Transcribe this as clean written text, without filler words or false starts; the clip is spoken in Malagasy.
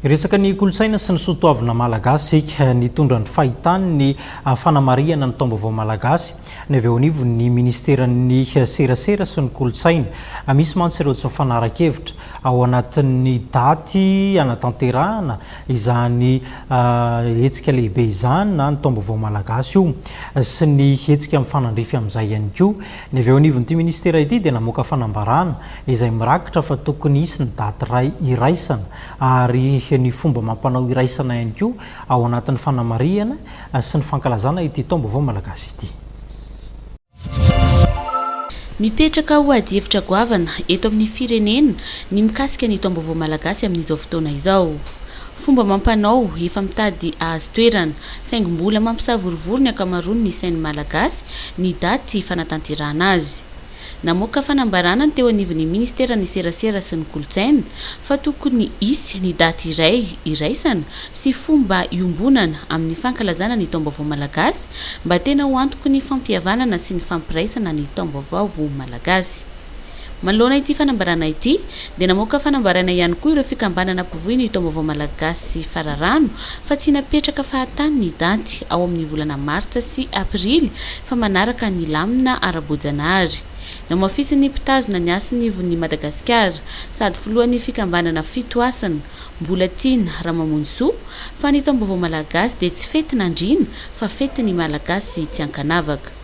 Resaka ny kolotsaina sy ny soatoavina malagasy nitondra ny fahitany ny fanamariana ny taom-baovao malagasy ny avy eo anivo ny ministeran'ny serasera sy ny kolotsaina misy mantsy ireo tsy mifanara-kevitra ao anatin'ny daty anatanterahana izany hetsika lehibe izany na ny taom-baovao malagasy io sy ny hetsika mifanandrify amin'izay ihany koa. Ny avy eo anivon'ity ministera ity dia namoaka fanambarana izay mirakitra fa tokony hisy ny daty ray iraisana ary ny fomba mampanao iraisana ihany koa ao anatin'ny fanamariana sy ny fankalazana ity taom-baovao malagasy ity. Mipetraka ho ady hevitra goavana eto amin'ny firenena ny mikasika ny taom-baovao malagasy amin'izao fotoana izao. Fomba mampanao efa mitady azo toerana saingy mbola mampisavorivory ny ankamaroany ny sainy malagasy ny daty fanatanterahana azy. Namoaka fanambarana teo anivon'ny ministeran'ny serasera sy ny kolotsaina fa tokony hisy ny daty iray iraisana sy fomba iombonana amin'ny fankalazana ny taom-baovao malagasy mba tena ho antoky ny fampihavanana sy ny fampiraisana ny taom-baovao malagasy. Manoloana ity fanambarana ity dia namoaka fanambarana ihany koa ireo fikambanana mpivohy ny taom-baovao malagasy fararano fa tsy napetraka fahatany ny daty ao amin'ny volana martsa sy aprily fa manaraka ny lamina ara-boajanahary. Namoafisin'ny mpitazona ny asin'ivon'ny Madagasikara sady filohan'ny fikambanana fitoasana mbola tiana Ramamonsoa fa ny taom-baovao malagasy dia tsy fety n'andriana fa fety ny malagasy tsy ankanavaka.